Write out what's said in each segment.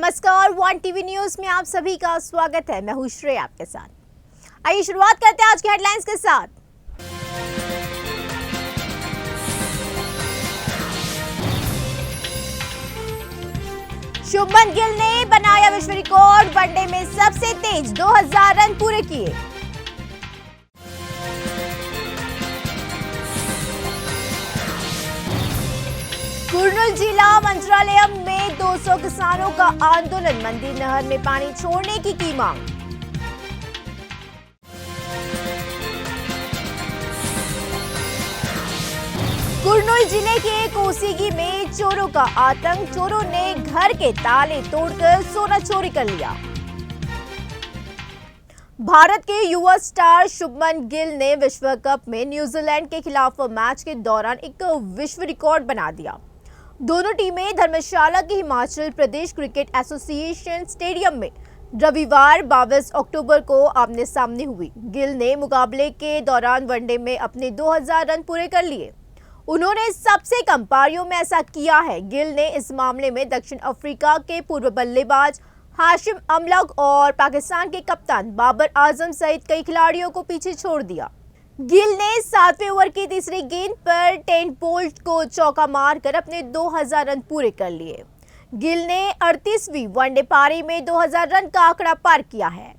नमस्कार, one TV news में आप सभी का स्वागत है। मैं हूं श्रेया आपके साथ। आइए शुरुआत करते हैं आज के हेडलाइंस के साथ। शुभमन गिल ने बनाया विश्व रिकॉर्ड, वनडे में सबसे तेज 2000 रन पूरे किए। कुर्नूल जिला मंत्रालयम में 200 किसानों का आंदोलन, मंदिर नहर में पानी छोड़ने की मांग। कुर्नूल जिले के कोसीगी में चोरों का आतंक, चोरों ने घर के ताले तोड़कर सोना चोरी कर लिया। भारत के युवा स्टार शुभमन गिल ने विश्व कप में न्यूजीलैंड के खिलाफ मैच के दौरान एक विश्व रिकॉर्ड बना दिया। दोनों टीमें धर्मशाला के Himachal Pradesh cricket association stadium में रविवार 22 अक्टूबर को आमने सामने हुई। गिल ने मुकाबले के दौरान वनडे में अपने 2000 रन पूरे कर लिए। उन्होंने सबसे कम पारियों में ऐसा किया है। गिल ने इस मामले में दक्षिण अफ्रीका के पूर्व बल्लेबाज हाशिम अमला और पाकिस्तान के कप्तान बाबर आजम सहित कई खिलाड़ियों को पीछे छोड़ दिया। गिल ने 7वें ओवर की तीसरी गेंद पर टेन बोल्ट को चौका मारकर अपने 2000 रन पूरे कर लिए। गिल ने 38वीं वनडे पारी में 2000 रन का आंकड़ा पार किया है।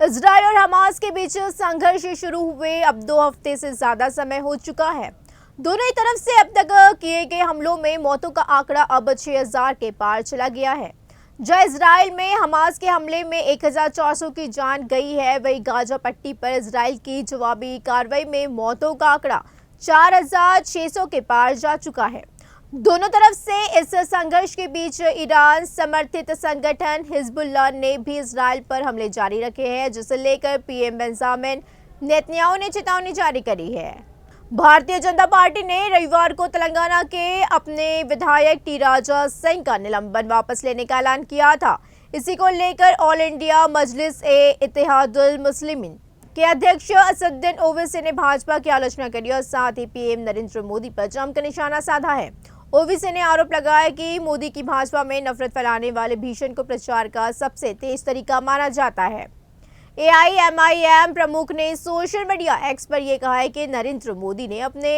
इजरायल और हमास के बीच संघर्ष शुरू हुए अब 2 हफ्ते से ज्यादा समय हो चुका है। दोनों ही तरफ से अब तक किए गए हमलों में मौतों का आंकड़ा अब 6000 के पार चला गया है। जहां इजराइल में हमास के हमले में 1400 की जान गई है, वहीं गाजा पट्टी पर इजराइल की जवाबी कार्रवाई में मौतों का आंकड़ा 4600 के पार जा चुका है। दोनों तरफ से इस संघर्ष के बीच ईरान समर्थित संगठन हिजबुल्लाह ने भी इजराइल पर हमले जारी रखे हैं, जिसे लेकर पीएम बेंजामिन नेतन्याहू ने चेतावनी जारी करी है। भारतीय जनता पार्टी ने रविवार को तेलंगाना के अपने विधायक टी राजा सिंह का निलंबन वापस लेने का ऐलान किया था। इसी को लेकर ऑल इंडिया मजलिस ए इत्तेहादुल मुस्लिमीन के अध्यक्ष असदुद्दीन ओवैसी ने भाजपा की आलोचना करी और साथ ही पीएम नरेंद्र मोदी पर जमकर निशाना साधा है। ओवैसी ने आरोप लगाया कि मोदी की भाजपा में नफरत फैलाने वाले भीषण को प्रचार का सबसे तेज तरीका माना जाता है। AIMIM प्रमुख ने सोशल मीडिया एक्स पर यह कहा है कि नरेंद्र मोदी ने अपने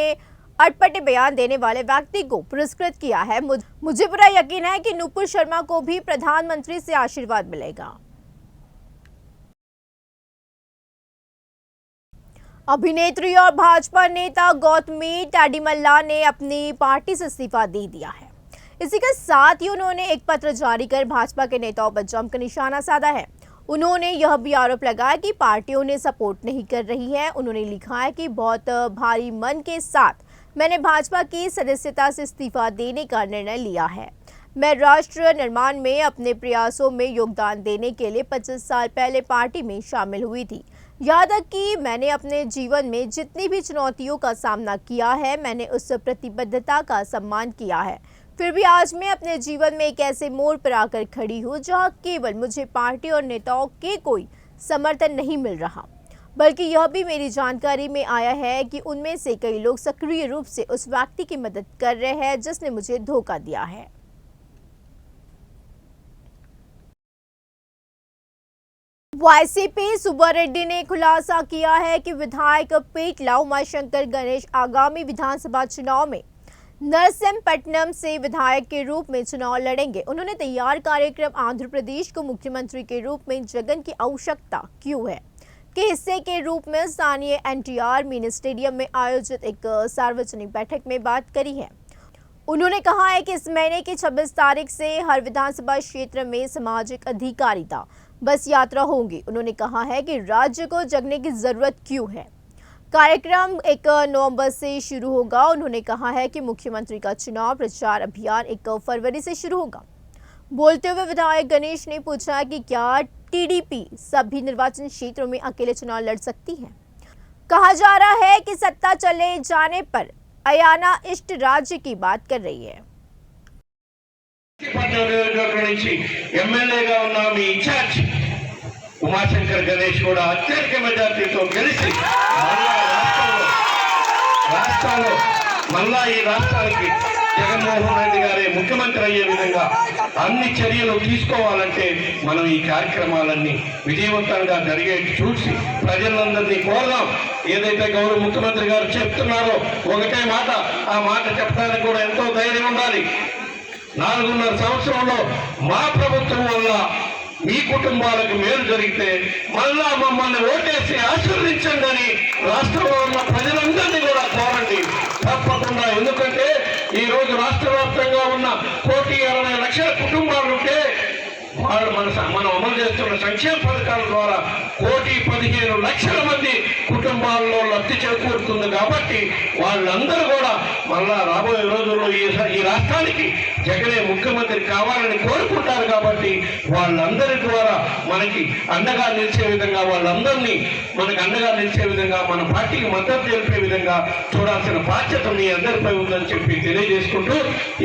अटपटे बयान देने वाले व्यक्ति को पुरस्कृत किया है। मुझे पूरा यकीन है कि नुपुर शर्मा को भी प्रधानमंत्री से आशीर्वाद मिलेगा। अभिनेत्री और भाजपा नेता गौतमी टाडीमल्ला ने अपनी पार्टी से इस्तीफा दे दिया है। इसी के साथ ही उन्होंने एक पत्र जारी कर भाजपा के नेताओं पर जमकर निशाना साधा है। उन्होंने यह भी आरोप लगाया कि पार्टी उन्हें सपोर्ट नहीं कर रही है। उन्होंने लिखा है कि बहुत भारी मन के साथ मैंने भाजपा की सदस्यता से इस्तीफा देने का निर्णय लिया है। मैं राष्ट्र निर्माण में अपने प्रयासों में योगदान देने के लिए 25 साल पहले पार्टी में शामिल हुई थी। यहाँ तक कि मैंने अपने जीवन में जितनी भी चुनौतियों का सामना किया है, मैंने उस प्रतिबद्धता का सम्मान किया है। फिर भी आज मैं अपने जीवन में एक ऐसे मोड़ पर आकर खड़ी हूँ जहाँ केवल मुझे पार्टी और नेताओं के कोई समर्थन नहीं मिल रहा, बल्कि यह भी मेरी जानकारी में आया है कि उनमें से कई लोग सक्रिय रूप से उस व्यक्ति की मदद कर रहे हैं जिसने मुझे धोखा दिया है। YCP सुब्बा रेड्डी ने खुलासा किया है कि विधायक पेटला उमाशंकर गणेश आगामी विधानसभा चुनाव में नरसिंहपट्टनम से विधायक के रूप में चुनाव लड़ेंगे। उन्होंने तैयार कार्यक्रम आंध्र प्रदेश को मुख्यमंत्री के रूप में जगन की आवश्यकता क्यों है के हिस्से के रूप में स्थानीय NTR मिनी स्टेडियम में आयोजित एक सार्वजनिक बैठक में बात करी है। उन्होंने कहा है कि इस महीने की 26 तारीख से हर विधानसभा क्षेत्र में सामाजिक अधिकारिता बस यात्रा होगी। उन्होंने कहा है कि राज्य को जगने की जरूरत क्यों है। कार्यक्रम 1 नवंबर से शुरू होगा। उन्होंने कहा है कि मुख्यमंत्री का चुनाव प्रचार अभियान 1 फरवरी से शुरू होगा। बोलते हुए विधायक गणेश ने पूछा कि क्या TDP सभी निर्वाचन क्षेत्रों में अकेले चुनाव लड़ सकती है। कहा जा रहा है कि सत्ता चले जाने पर अयाना इष्ट राज्य की बात कर रही है। उमाशंकर गणेश కూడా అత్యధిక మెజార్టీతో గెలిచి రాష్ట్రంలో మళ్ళా ఈ రాష్ట్రానికి జగన్మోహన్ రెడ్డి గారే ముఖ్యమంత్రి అయ్యే విధంగా అన్ని చర్యలు తీసుకోవాలంటే మనం ఈ కార్యక్రమాలన్నీ విజయవంతంగా జరిగేట్టు చూసి ప్రజలందరినీ కోరదాం. ఏదైతే గౌరవ ముఖ్యమంత్రి గారు చెప్తున్నారో ఒకటే మాట, ఆ మాట చెప్పడానికి కూడా ఎంతో ధైర్యం ఉండాలి. 4.5 సంవత్సరంలో మా ప్రభుత్వం వల్ల మీ కుటుంబాలకు మేలు జరిగితే మళ్ళా మమ్మల్ని ఓటేసి ఆశీర్వదించండి అని రాష్ట్రంలో ఉన్న ప్రజలందరినీ కూడా కోరండి తప్పకుండా. ఎందుకంటే ఈ రోజు రాష్ట్ర వ్యాప్తంగా ఉన్న 1,60,00,000 కుటుంబాలు ఉంటే వాళ్ళు మనం అమలు చేస్తున్న సంక్షేమ పథకాల ద్వారా 1,15,00,000 మంది కుటుంబాల్లో లబ్ధి చేకూరుతుంది. కాబట్టి వాళ్ళందరూ కూడా మళ్ళా రాబోయే రోజుల్లో ఈ రాష్ట్రానికి జగనే ముఖ్యమంత్రి కావాలని కోరుకుంటారు. కాబట్టి వాళ్ళందరి ద్వారా మనకి అండగా నిలిచే విధంగా, వాళ్ళందరినీ మనకి అండగా నిలిచే విధంగా, మన పార్టీకి మద్దతు తెలిపే విధంగా చూడాల్సిన బాధ్యత మీ అందరిపై ఉందని చెప్పి తెలియజేసుకుంటూ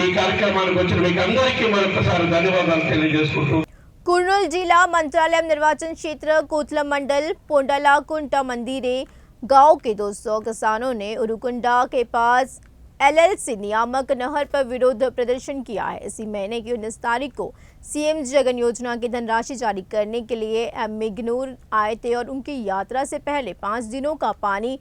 ఈ కార్యక్రమానికి వచ్చిన మీకు అందరికీ మరొకసారి ధన్యవాదాలు తెలియజేసుకుంటూ कुर्नूल जिला मंत्रालय निर्वाचन क्षेत्र कोतलम मंडल पोंडाला कुंटा मंदिरे गांव के 200 किसानों ने उरुकुंडा के पास एलएलसी नियामक नहर पर विरोध प्रदर्शन किया है। इसी महीने की 19 तारीख को सीएम जगन योजना की धनराशि जारी करने के लिए एम्बिगनूर आए थे और उनकी यात्रा से पहले 5 दिनों का पानी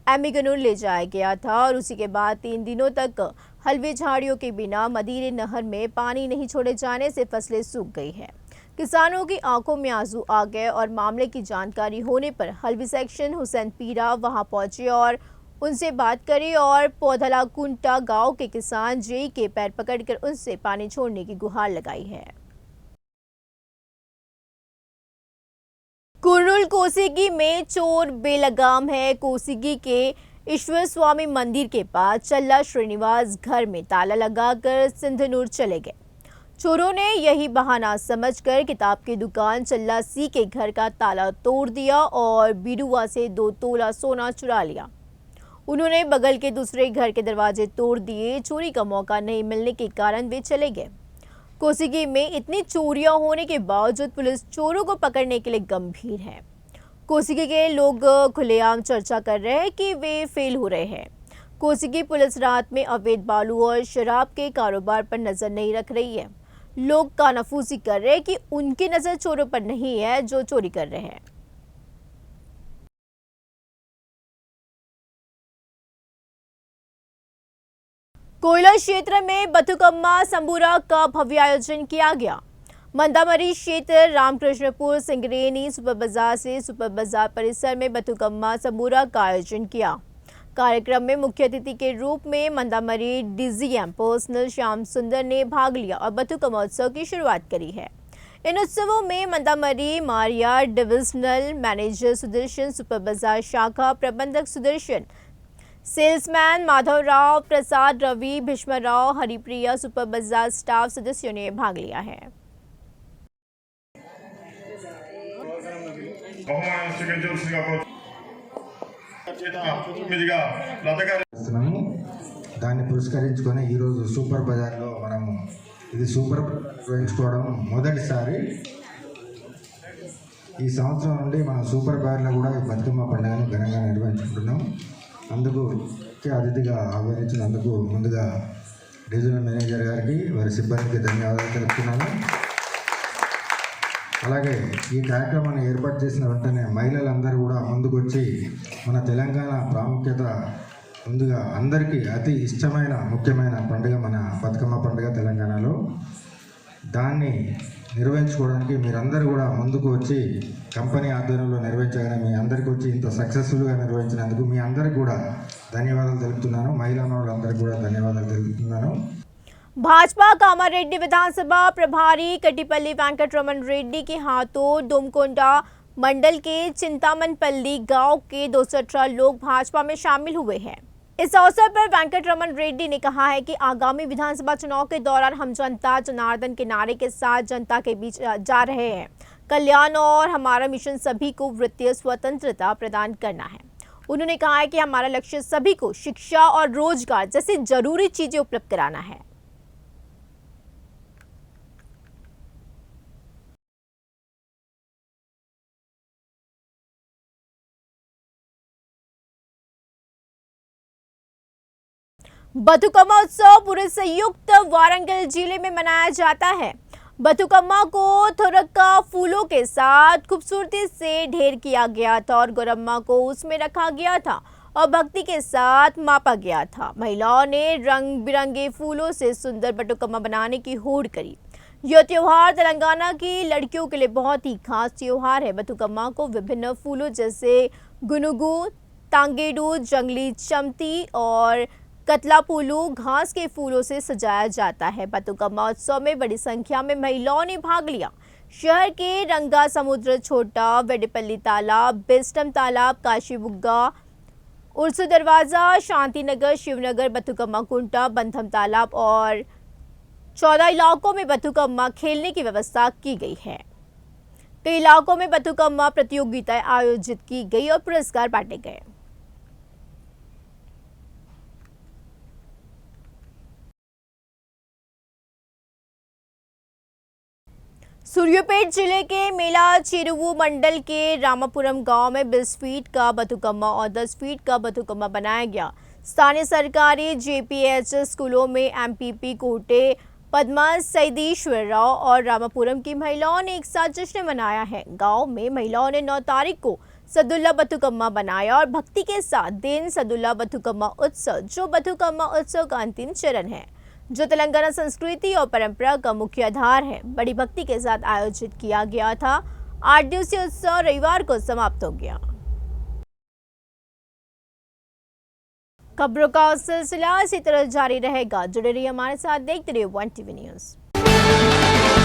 एम्बिगनूर ले जाया गया था और उसी के बाद 3 दिनों तक हलवे झाड़ियों के बिना मदीरे नहर में पानी नहीं छोड़े जाने से फसलें सूख गई है। किसानों की आंखों में आंसू आ गए और मामले की जानकारी होने पर हल्बी सेक्शन हुसैन पीरा वहां पहुंचे और उनसे बात करी और पौधला कुंटा गांव के किसान जेई के पैर पकड़कर उनसे पानी छोड़ने की गुहार लगाई है। कुर्नूल कोसिगी में चोर बेलगाम है। कोसिगी के ईश्वर स्वामी मंदिर के पास चल्ला श्रीनिवास घर में ताला लगाकर सिंधनूर चले गए। चोरों ने यही बहाना समझकर किताब की दुकान चल्ला सी के घर का ताला तोड़ दिया और बिरुआ से 2 तोला सोना चुरा लिया। उन्होंने बगल के दूसरे घर के दरवाजे तोड़ दिए। चोरी का मौका नहीं मिलने के कारण वे चले गए। कोसिगी में इतनी चोरियां होने के बावजूद पुलिस चोरों को पकड़ने के लिए गंभीर है। कोसिगी के लोग खुलेआम चर्चा कर रहे हैं कि वे फेल हो रहे हैं। कोसिगी पुलिस रात में अवैध बालू और शराब के कारोबार पर नजर नहीं रख रही है। लोग कानाफूसी कर रहे हैं कि उनकी नजर चोरों पर नहीं है जो चोरी कर रहे हैं। कोयला क्षेत्र में बथुकम्मा संबूरा का भव्य आयोजन किया गया। मंदामरी क्षेत्र रामकृष्णपुर सिंगरेनी सुपर बाजार से सुपर बाजार परिसर में बथुकम्मा संबूरा का आयोजन किया। कार्यक्रम में मुख्य अतिथि के रूप में मंदामरी डीजीएम पर्सनल श्याम सुंदर ने भाग लिया और बथुकम्मा उत्सव की शुरुआत करी है। इन उत्सवों में मंदामरी मारिया divisional manager Sudarshan, super bazaar शाखा प्रबंधक Sudarshan, salesman Madhavrao, Prasad, Ravi, Bhishmarao, Haripriya, super bazaar staff सदस्यों ने भाग लिया है। దాన్ని పురస్కరించుకొని ఈరోజు సూపర్ బజార్లో మనము ఇది సూపర్ వేయించుకోవడం మొదటిసారి. ఈ సంవత్సరం నుండి మనం సూపర్ బజార్లో కూడా ఈ బతుకమ్మ పండుగను ఘనంగా నిర్వహించుకుంటున్నాం. అందుకు ముఖ్య అతిథిగా ఆహ్వానించినందుకు ముందుగా రీజనల్ మేనేజర్ గారికి, వారి సిబ్బందికి ధన్యవాదాలు తెలుపుతున్నాను. అలాగే ఈ కార్యక్రమాన్ని ఏర్పాటు చేసిన వెంటనే మహిళలందరూ కూడా ముందుకొచ్చి మన తెలంగాణ ప్రాముఖ్యత ముందుగా అందరికీ అతి ఇష్టమైన ముఖ్యమైన పండుగ మన బతుకమ్మ పండుగ తెలంగాణలో. దాన్ని నిర్వహించుకోవడానికి మీరందరూ కూడా ముందుకు వచ్చి కంపెనీ ఆధ్వర్యంలో నిర్వహించగానే మీ అందరికీ వచ్చి ఇంత సక్సెస్ఫుల్గా నిర్వహించినందుకు మీ అందరికీ కూడా ధన్యవాదాలు తెలుపుతున్నాను. మహిళా మనులందరికీ కూడా ధన్యవాదాలు తెలుపుతున్నాను. भाजपा कामारेड्डी विधानसभा प्रभारी कटिपल्ली वेंकटरमण रेड्डी के हाथों डोमकोंडा मंडल के चिंतामनपल्ली गांव के 218 लोग भाजपा में शामिल हुए हैं। इस अवसर पर वेंकटरमण रेड्डी ने कहा है कि आगामी विधानसभा चुनाव के दौरान हम जनता जनार्दन के नारे के साथ जनता के बीच जा रहे हैं। कल्याण और हमारा मिशन सभी को वित्तीय स्वतंत्रता प्रदान करना है। उन्होंने कहा है कि हमारा लक्ष्य सभी को शिक्षा और रोजगार जैसी जरूरी चीजें उपलब्ध कराना है। बथुकम्मा उत्सव पूरे संयुक्त वारंगल जिले में मनाया जाता है। बथुकम्मा को थोरक्का फूलों के साथ खूबसूरती से ढेर किया गया था और गौरम्मा को उसमें रखा गया था और भक्ति के साथ मापा गया था। महिलाओं ने रंग बिरंगे फूलों से सुंदर बथुकम्मा बनाने की होड़ करी। यह त्योहार तेलंगाना की लड़कियों के लिए बहुत ही खास त्योहार है। बथुकम्मा को विभिन्न फूलों जैसे गुनुगु, तांगेडू, जंगली चमती और कतलापुलू घास के फूलों से सजाया जाता है। बथुकम्मा उत्सव में बड़ी संख्या में महिलाओं ने भाग लिया। शहर के रंगा समुद्र, छोटा वेडिपल्ली तालाब, बेस्टम तालाब, काशीबुग्गा, उर्सू दरवाजा, शांतिनगर, शिवनगर, बथुकम्मा कुंटा, बंधम तालाब और 14 इलाकों में बथुकम्मा खेलने की व्यवस्था की गई है। कई इलाकों में बथुकम्मा प्रतियोगिताएं आयोजित की गई और पुरस्कार बांटे गए। सूर्यापेट जिले के मेला चिरुवु मंडल के रामापुरम गांव में 20 फीट का बथुकम्मा और 10 फीट का बथुकम्मा बनाया गया। स्थानीय सरकारी जेपीएच स्कूलों में एमपीपी कोटे, पद्मा सैदीश्वर राव और रामापुरम की महिलाओं ने एक साथ जश्न मनाया है। गांव में महिलाओं ने 9 तारीख को सदुल्ला बथुकम्मा बनाया और भक्ति के साथ दिन सदुल्ला बथुकम्मा उत्सव, जो बथुकम्मा उत्सव का अंतिम चरण है, जो तेलंगाना संस्कृति और परंपरा का मुख्य आधार है, बड़ी भक्ति के साथ आयोजित किया गया था। 8 दिवसीय उत्सव रविवार को समाप्त हो गया। खबरों का सिलसिला इसी तरह जारी रहेगा। जुड़े रहिए हमारे साथ, देखते रहिए 1 टीवी न्यूज़।